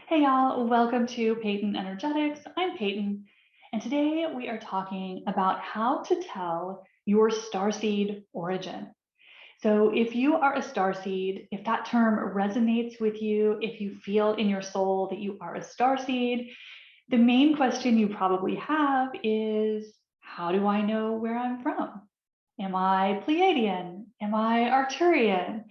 Hey y'all, welcome to Peyton Energetics. I'm Peyton, and today we are talking about how to tell your starseed origin. So if you are a starseed, if that term resonates with you, if you feel in your soul that you are a starseed, the main question you probably have is, how do I know where I'm from? Am I Pleiadian? Am I Arcturian?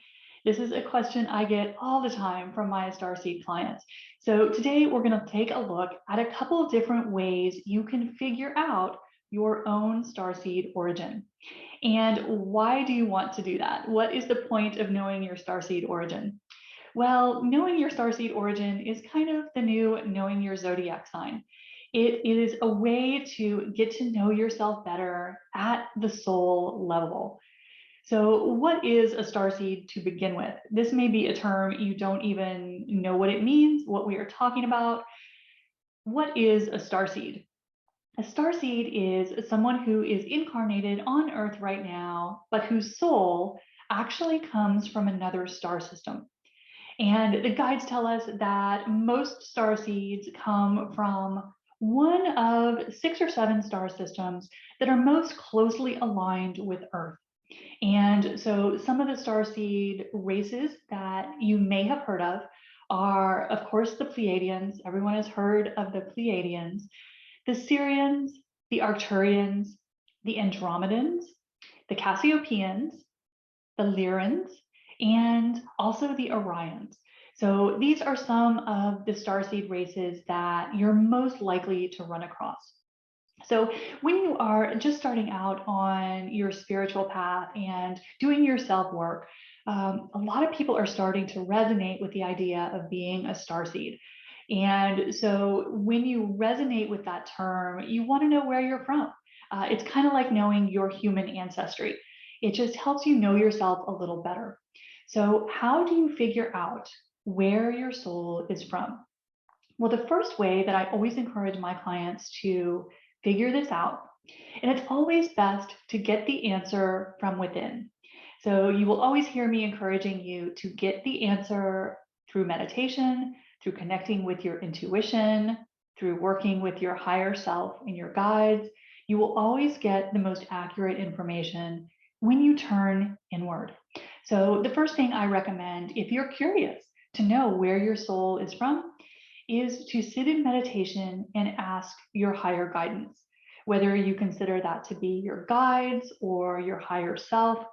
This is a question I get all the time from my Starseed clients. So today we're going to take a look at a couple of different ways you can figure out your own Starseed origin. And why do you want to do that? What is the point of knowing your Starseed origin? Well, knowing your starseed origin is kind of the new knowing your zodiac sign. It is a way to get to know yourself better at the soul level. So, what is a starseed to begin with? This may be a term you don't even know what it means, what we are talking about. What is a starseed? A starseed is someone who is incarnated on Earth right now, but whose soul actually comes from another star system. And the guides tell us that most star seeds come from one of 6 or 7 star systems that are most closely aligned with Earth. And so some of the star seed races that you may have heard of are, of course, the Pleiadians. Everyone has heard of the Pleiadians, the Sirians, the Arcturians, the Andromedans, the Cassiopeians, the Lyrans, and also the Orions. So these are some of the starseed races that you're most likely to run across. So when you are just starting out on your spiritual path and doing your self-work, a lot of people are starting to resonate with the idea of being a starseed. And so when you resonate with that term, you want to know where you're from. It's kind of like knowing your human ancestry. It just helps you know yourself a little better. So how do you figure out where your soul is from? Well, the first way that I always encourage my clients to figure this out, and it's always best to get the answer from within. So you will always hear me encouraging you to get the answer through meditation, through connecting with your intuition, through working with your higher self and your guides. You will always get the most accurate information when you turn inward. So the first thing I recommend, if you're curious to know where your soul is from, is to sit in meditation and ask your higher guidance, whether you consider that to be your guides or your higher self,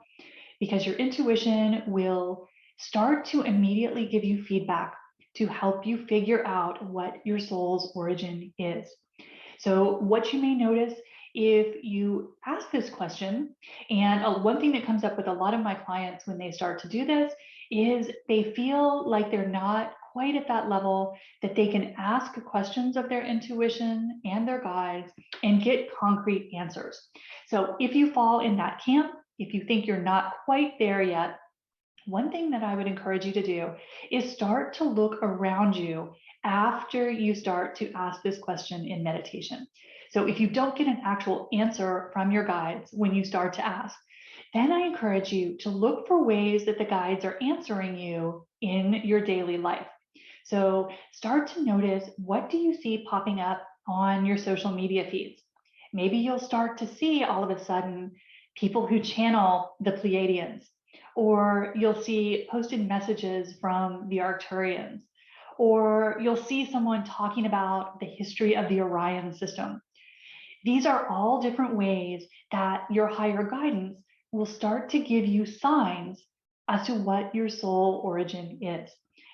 because your intuition will start to immediately give you feedback to help you figure out what your soul's origin is. So, what you may notice if you ask this question, and one thing that comes up with a lot of my clients when they start to do this is they feel like they're not quite at that level that they can ask questions of their intuition and their guides and get concrete answers. So, if you fall in that camp, if you think you're not quite there yet, one thing that I would encourage you to do is start to look around you after you start to ask this question in meditation. So if you don't get an actual answer from your guides when you start to ask, then I encourage you to look for ways that the guides are answering you in your daily life. So start to notice, what do you see popping up on your social media feeds? Maybe you'll start to see all of a sudden people who channel the Pleiadians, or you'll see posted messages from the Arcturians, or you'll see someone talking about the history of the Orion system. These are all different ways that your higher guidance will start to give you signs as to what your soul origin is.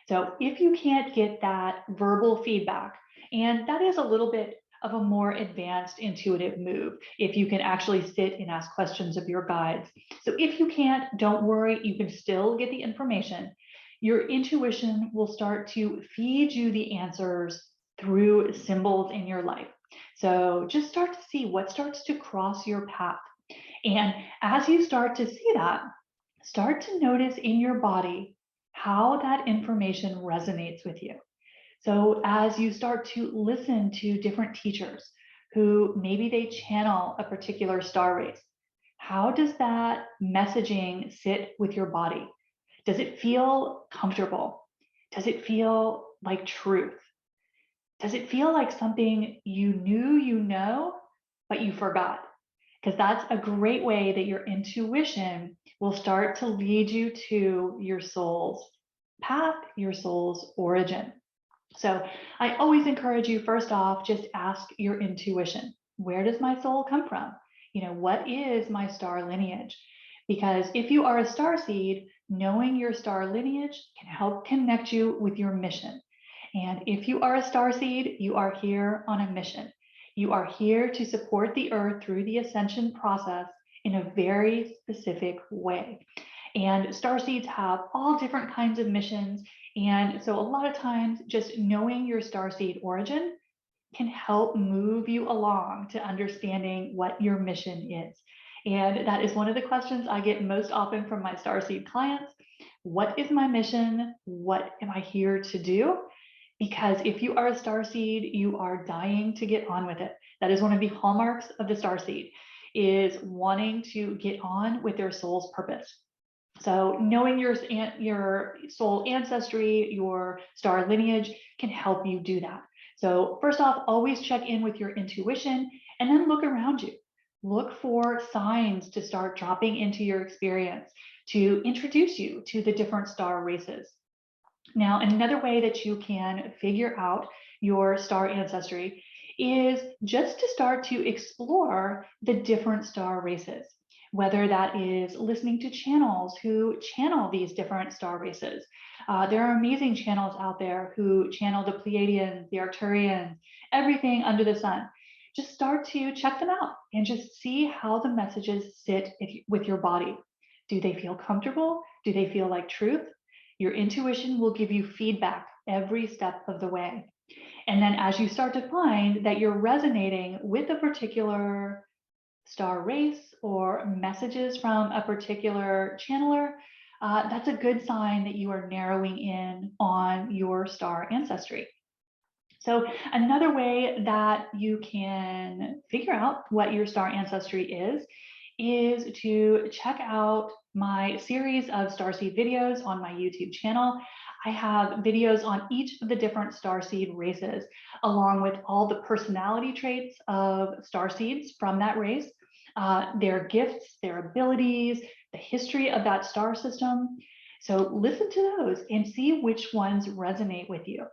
So if you can't get that verbal feedback, and that is a little bit of a more advanced intuitive move, if you can actually sit and ask questions of your guides. So if you can't, don't worry, you can still get the information. Your intuition will start to feed you the answers through symbols in your life. So just start to see what starts to cross your path. And as you start to see that, start to notice in your body how that information resonates with you. So as you start to listen to different teachers who maybe they channel a particular star race, how does that messaging sit with your body? Does it feel comfortable? Does it feel like truth? Does it feel like something you knew you know, but you forgot? Because that's a great way that your intuition will start to lead you to your soul's path, your soul's origin. So I always encourage you, first off, just ask your intuition. Where does my soul come from? What is my star lineage? Because if you are a star seed, knowing your star lineage can help connect you with your mission. And if you are a star seed, you are here on a mission. You are here to support the earth through the ascension process in a very specific way. And star seeds have all different kinds of missions. And so a lot of times just knowing your starseed origin can help move you along to understanding what your mission is. And that is one of the questions I get most often from my starseed clients. What is my mission? What am I here to do? Because if you are a starseed, you are dying to get on with it. That is one of the hallmarks of the starseed, is wanting to get on with their soul's purpose. So knowing your soul ancestry, your star lineage can help you do that. So first off, always check in with your intuition and then look around you. Look for signs to start dropping into your experience to introduce you to the different star races. Now, another way that you can figure out your star ancestry is just to start to explore the different star races, whether that is listening to channels who channel these different star races. There are amazing channels out there who channel the Pleiadians, the Arcturians, everything under the sun. Just start to check them out and just see how the messages sit with your body. Do they feel comfortable? Do they feel like truth? Your intuition will give you feedback every step of the way. And then as you start to find that you're resonating with a particular star race or messages from a particular channeler, that's a good sign that you are narrowing in on your star ancestry. So another way that you can figure out what your star ancestry is to check out my series of starseed videos on my YouTube channel. I have videos on each of the different starseed races, along with all the personality traits of starseeds from that race, their gifts, their abilities, the history of that star system. So listen to those and see which ones resonate with you.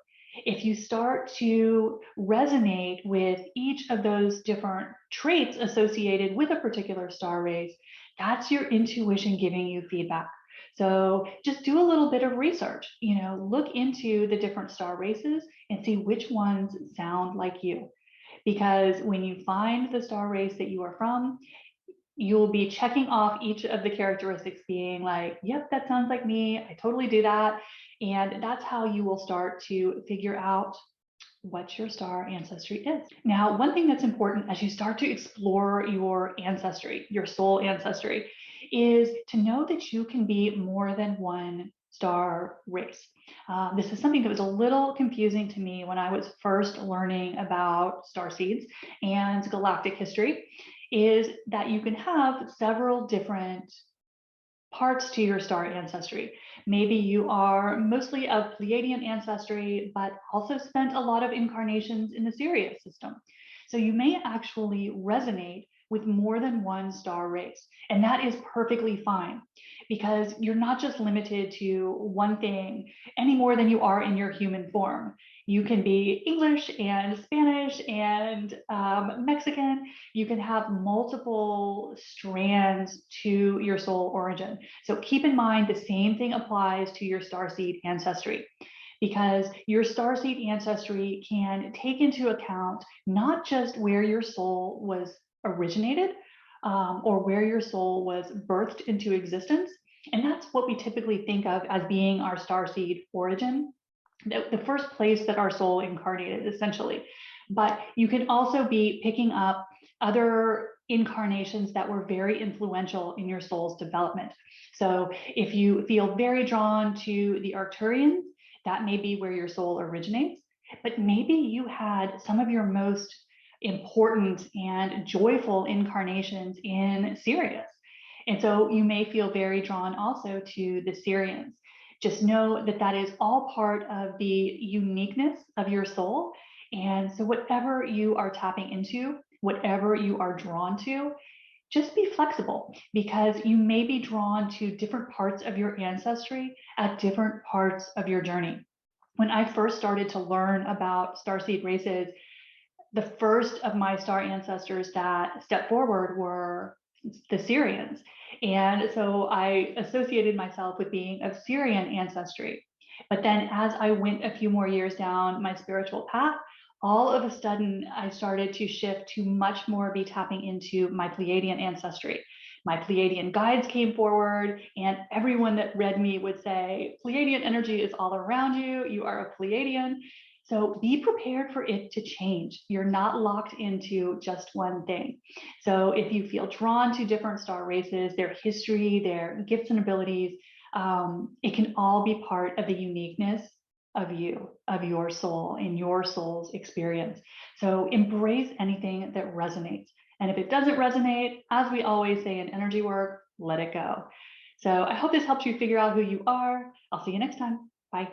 If you start to resonate with each of those different traits associated with a particular star race, that's your intuition giving you feedback. So just do a little bit of research, look into the different star races and see which ones sound like you. Because when you find the star race that you are from, you'll be checking off each of the characteristics being like, yep, that sounds like me. I totally do that. And that's how you will start to figure out what your star ancestry is. Now, one thing that's important as you start to explore your ancestry, your soul ancestry, is to know that you can be more than one star race. This is something that was a little confusing to me when I was first learning about starseeds and galactic history, is that you can have several different parts to your star ancestry. Maybe you are mostly of Pleiadian ancestry, but also spent a lot of incarnations in the Sirius system. So you may actually resonate with more than one star race. And that is perfectly fine, because you're not just limited to one thing any more than you are in your human form. You can be English and Spanish and Mexican. You can have multiple strands to your soul origin. So keep in mind the same thing applies to your starseed ancestry, because your starseed ancestry can take into account not just where your soul was originated or where your soul was birthed into existence. And that's what we typically think of as being our starseed origin, the first place that our soul incarnated, essentially. But you can also be picking up other incarnations that were very influential in your soul's development. So if you feel very drawn to the Arcturians, that may be where your soul originates. But maybe you had some of your most important and joyful incarnations in Sirius. And so you may feel very drawn also to the Sirians. Just know that that is all part of the uniqueness of your soul. And so whatever you are tapping into, whatever you are drawn to, just be flexible, because you may be drawn to different parts of your ancestry at different parts of your journey. When I first started to learn about starseed races, the first of my star ancestors that stepped forward were the Sirians. And so I associated myself with being of Sirian ancestry. But then as I went a few more years down my spiritual path, all of a sudden I started to shift to much more be tapping into my Pleiadian ancestry. My Pleiadian guides came forward, and everyone that read me would say, Pleiadian energy is all around you. You are a Pleiadian. So be prepared for it to change. You're not locked into just one thing. So if you feel drawn to different star races, their history, their gifts and abilities, it can all be part of the uniqueness of you, of your soul, and your soul's experience. So embrace anything that resonates. And if it doesn't resonate, as we always say in energy work, let it go. So I hope this helps you figure out who you are. I'll see you next time. Bye.